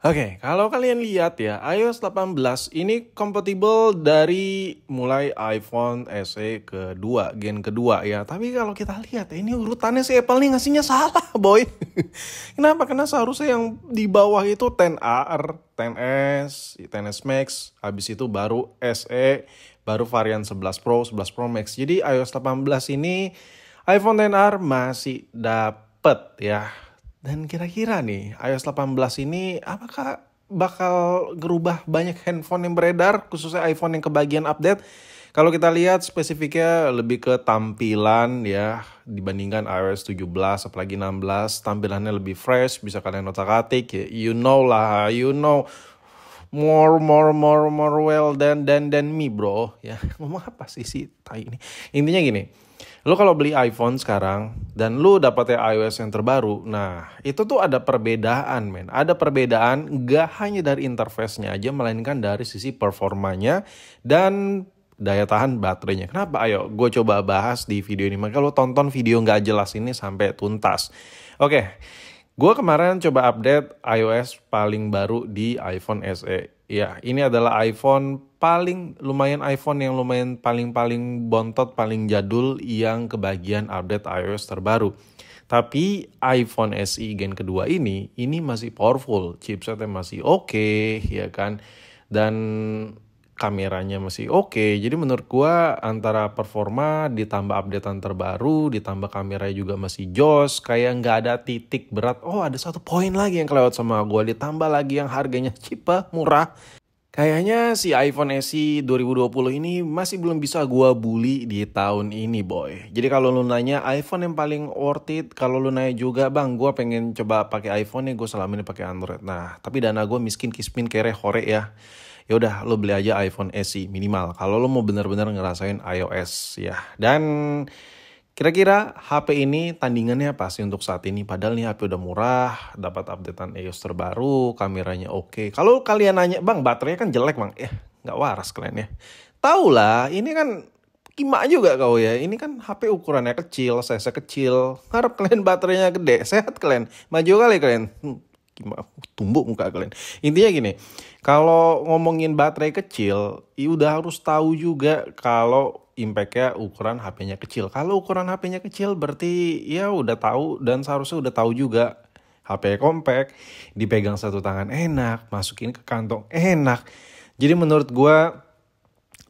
Oke, kalau kalian lihat ya, iOS 18 ini kompatibel dari mulai iPhone SE kedua, gen kedua ya. Tapi kalau kita lihat ini urutannya si Apple nih ngasihnya salah, boy. Kenapa? Karena seharusnya yang di bawah itu 10R, 10S, 10S Max, habis itu baru SE, baru varian 11 Pro, 11 Pro Max. Jadi iOS 18 ini iPhone XR masih dapet ya. Dan kira-kira nih, iOS 18 ini apakah bakal gerubah banyak handphone yang beredar, khususnya iPhone yang kebagian update? Kalau kita lihat spesifiknya lebih ke tampilan ya, dibandingkan iOS 17, apalagi 16, tampilannya lebih fresh, bisa kalian otak-atik ya, you know lah, you know. More well than me bro. Ya ngomong apa sih tai ini. Intinya gini, lu kalau beli iPhone sekarang dan lu dapetnya iOS yang terbaru, nah itu tuh ada perbedaan men. Ada perbedaan gak hanya dari interface-nya aja, melainkan dari sisi performanya dan daya tahan baterainya. Kenapa? Ayo gue coba bahas di video ini. Maka lu tonton video gak jelas ini sampai tuntas. Oke. Gue kemarin coba update iOS paling baru di iPhone SE. Ya, ini adalah iPhone lumayan paling bontot, paling jadul yang kebagian update iOS terbaru. Tapi iPhone SE gen kedua ini masih powerful, chipsetnya masih oke, ya kan? Dan kameranya masih oke. Jadi menurut gua antara performa ditambah updatean terbaru, ditambah kameranya juga masih jos, kayak nggak ada titik berat. Oh, ada satu poin lagi yang kelewat sama gua, ditambah lagi yang harganya cheap, murah. Kayaknya si iPhone SE 2020 ini masih belum bisa gua bully di tahun ini, boy. Jadi kalau lu nanya iPhone yang paling worth it, kalau lu nanya juga, bang, gua pengen coba pakai iPhone nih, gua selama ini pakai Android. Nah, tapi dana gua miskin kismin kere hore ya. Ya udah lo beli aja iPhone SE minimal kalau lo mau benar-benar ngerasain iOS ya. Dan kira-kira HP ini tandingannya apa sih untuk saat ini? Padahal nih HP udah murah, dapat updatean iOS terbaru, kameranya oke. Kalau kalian nanya, bang baterainya kan jelek bang, nggak waras kalian ya. Tahu lah, ini kan kima juga kau ya. Ini kan HP ukurannya kecil, size kecil. Harap kalian baterainya gede, sehat kalian, maju kali kalian. Tumbuk muka kalian. Intinya gini, kalau ngomongin baterai kecil, udah harus tahu juga kalau impact-nya ukuran HP-nya kecil. Kalau ukuran HP-nya kecil berarti ya udah tahu dan seharusnya udah tahu juga HP compact, dipegang satu tangan enak, masukin ke kantong enak. Jadi menurut gua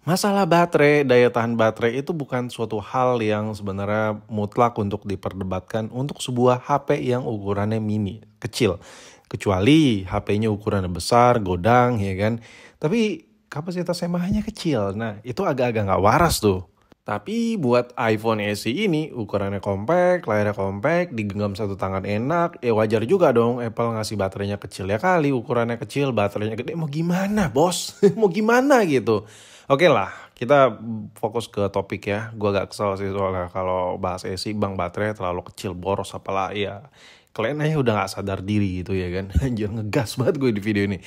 masalah baterai, daya tahan baterai itu bukan suatu hal yang sebenarnya mutlak untuk diperdebatkan untuk sebuah HP yang ukurannya mini, kecil. Kecuali HP-nya ukurannya besar, godang, ya kan. Tapi kapasitas MAH-nya kecil. Nah, itu agak-agak nggak waras tuh. Tapi buat iPhone SE ini ukurannya compact, layarnya compact, digenggam satu tangan enak. Wajar juga dong Apple ngasih baterainya kecil ya kali. Ukurannya kecil, baterainya gede. Mau gimana bos? Mau gimana gitu? Oke lah, kita fokus ke topik ya. Gue agak kesel sih soalnya kalau bahas SE, bang baterainya terlalu kecil, boros apalah ya. Kalian aja udah gak sadar diri gitu ya kan. Anjir ngegas banget gue di video ini.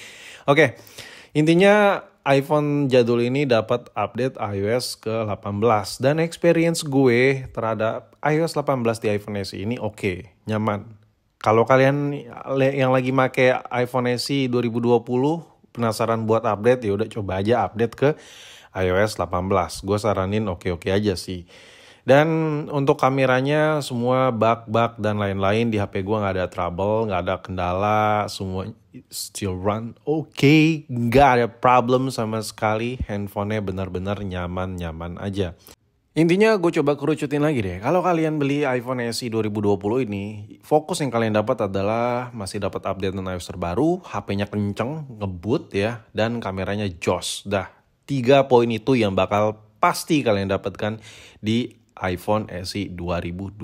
Oke, intinya iPhone jadul ini dapat update iOS ke 18. Dan experience gue terhadap iOS 18 di iPhone SE ini oke, nyaman. Kalau kalian yang lagi make iPhone SE 2020 penasaran buat update, ya udah coba aja update ke iOS 18. Gue saranin oke-oke aja sih. Dan untuk kameranya semua bug dan lain-lain di HP gue nggak ada trouble, nggak ada kendala, semua still run oke, nggak ada problem sama sekali. Handphonenya benar-benar nyaman aja. Intinya gue coba kerucutin lagi deh. Kalau kalian beli iPhone SE 2020 ini, fokus yang kalian dapat adalah masih dapat update dan iOS terbaru, HP-nya kenceng, ngebut ya, dan kameranya jos. Dah, 3 poin itu yang bakal pasti kalian dapatkan di iPhone SE 2020.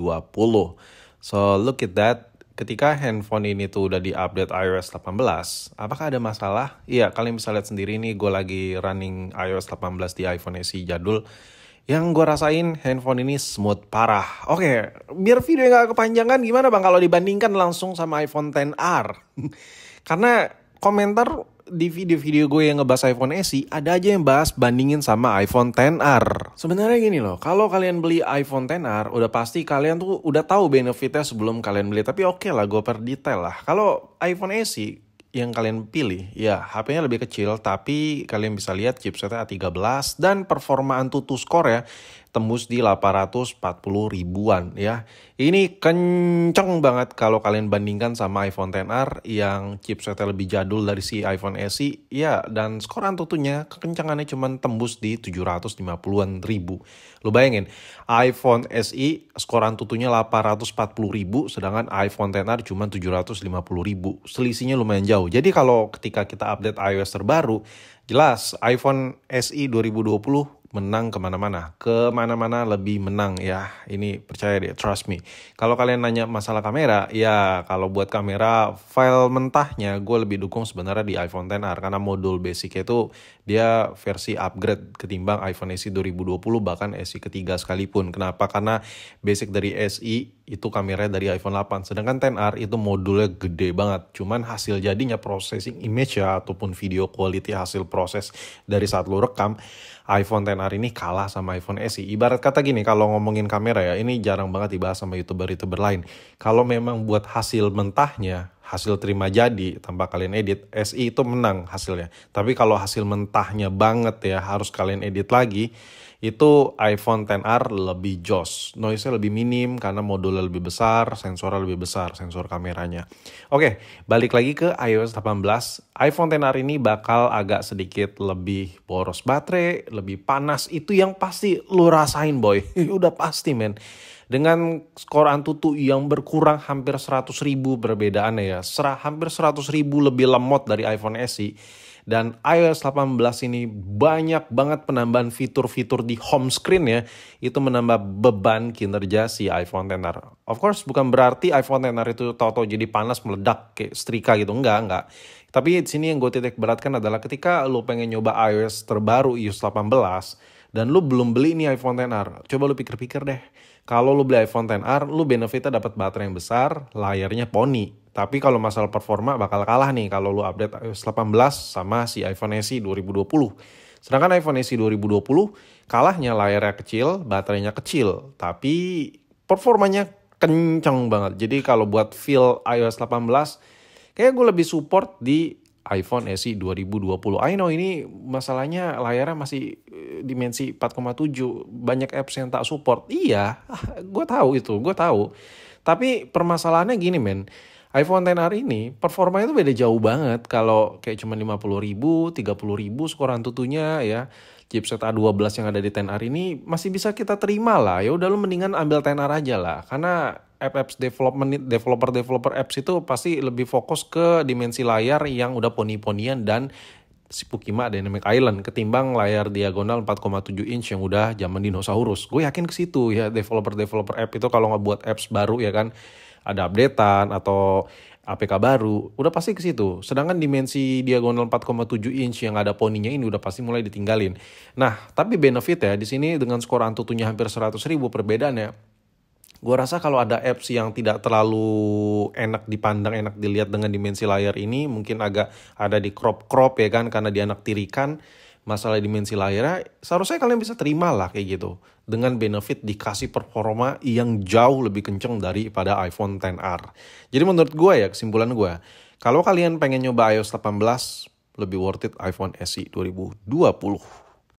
So look at that. Ketika handphone ini tuh udah di-update iOS 18, apakah ada masalah? Iya, kalian bisa lihat sendiri nih, gue lagi running iOS 18 di iPhone SE jadul. Yang gue rasain handphone ini smooth parah. Oke, biar video gak kepanjangan, gimana bang kalau dibandingkan langsung sama iPhone XR? Karena komentar di video-video gue yang ngebahas iPhone SE, ada aja yang bahas bandingin sama iPhone XR. Sebenarnya gini loh, kalau kalian beli iPhone XR, udah pasti kalian tuh udah tahu benefitnya sebelum kalian beli. Tapi oke lah, gue per detail lah. Kalau iPhone SE, yang kalian pilih, ya HP-nya lebih kecil tapi kalian bisa lihat chipsetnya A13 dan performa AnTuTu Score ya tembus di 840 ribuan ya. Ini kenceng banget kalau kalian bandingkan sama iPhone XR yang chipsetnya lebih jadul dari si iPhone SE ya, dan skor AnTuTu-nya kekencangannya cuma tembus di 750-an ribu. Lu bayangin, iPhone SE skor AnTuTu-nya 840 ribu sedangkan iPhone XR cuma 750 ribu. Selisihnya lumayan jauh. Jadi kalau ketika kita update iOS terbaru, jelas iPhone SE 2020 menang kemana-mana. Kemana-mana lebih menang ya. Ini percaya deh, trust me. Kalau kalian nanya masalah kamera, ya kalau buat kamera file mentahnya gue lebih dukung sebenarnya di iPhone XR. Karena modul basic itu dia versi upgrade ketimbang iPhone SE 2020 bahkan SE ketiga sekalipun. Kenapa? Karena basic dari SE itu kameranya dari iPhone 8. Sedangkan XR itu modulnya gede banget. Cuman hasil jadinya processing image ya ataupun video quality hasil proses dari saat lu rekam, iPhone XR ini kalah sama iPhone SE. Ibarat kata gini, kalau ngomongin kamera ya, ini jarang banget dibahas sama YouTuber-YouTuber lain. Kalau memang buat hasil mentahnya, hasil terima jadi tanpa kalian edit, SE itu menang hasilnya. Tapi kalau hasil mentahnya banget ya, harus kalian edit lagi, itu iPhone XR lebih jos. Noise-nya lebih minim karena modulnya lebih besar, sensornya lebih besar, sensor kameranya. Oke, balik lagi ke iOS 18. iPhone XR ini bakal agak sedikit lebih boros baterai, lebih panas. Itu yang pasti lu rasain boy. Udah pasti men. Dengan skor AnTuTu yang berkurang hampir 100 ribu perbedaannya ya. Hampir 100 ribu lebih lemot dari iPhone SE. Dan iOS 18 ini banyak banget penambahan fitur-fitur di home screen ya. Itu menambah beban kinerja si iPhone XR. Of course bukan berarti iPhone XR itu tahu-tahu jadi panas meledak kayak setrika gitu. Enggak. Tapi di sini yang gue titik beratkan adalah ketika lu pengen nyoba iOS terbaru iOS 18 dan lu belum beli nih iPhone XR. Coba lu pikir-pikir deh. Kalau lu beli iPhone XR, lu benefitnya dapat baterai yang besar, layarnya poni. Tapi kalau masalah performa bakal kalah nih kalau lu update iOS 18 sama si iPhone SE 2020. Sedangkan iPhone SE 2020 kalahnya layarnya kecil, baterainya kecil, tapi performanya kenceng banget. Jadi kalau buat feel iOS 18, kayak gue lebih support di iPhone SE 2020. I know ini masalahnya layarnya masih dimensi 4,7. Banyak apps yang tak support. Iya, gue tahu itu, gue tahu. Tapi permasalahannya gini men, iPhone XR ini performanya itu beda jauh banget. Kalau kayak cuma 50 ribu, 30 ribu skor AnTuTu-nya ya. Chipset A12 yang ada di XR ini masih bisa kita terima lah. Ya udah lu mendingan ambil XR aja lah. Karena apps developer apps itu pasti lebih fokus ke dimensi layar yang udah poni-ponian dan si Pukima Dynamic Island ketimbang layar diagonal 4,7 inch yang udah zaman dinosaurus. Gue yakin ke situ ya developer app itu kalau nggak buat apps baru ya kan, ada updatean atau APK baru, udah pasti ke situ. Sedangkan dimensi diagonal 4,7 inch yang ada poninya ini udah pasti mulai ditinggalin. Nah, tapi benefit ya di sini dengan skor AnTuTu-nya hampir 100 ribu perbedaannya. Gue rasa kalau ada apps yang tidak terlalu enak dipandang, enak dilihat dengan dimensi layar ini, mungkin agak ada di crop ya kan, karena dianaktirikan masalah dimensi layarnya, seharusnya kalian bisa terima lah kayak gitu. Dengan benefit dikasih performa yang jauh lebih kenceng daripada iPhone XR. Jadi menurut gue ya, kesimpulan gue, kalau kalian pengen nyoba iOS 18, lebih worth it iPhone SE 2020.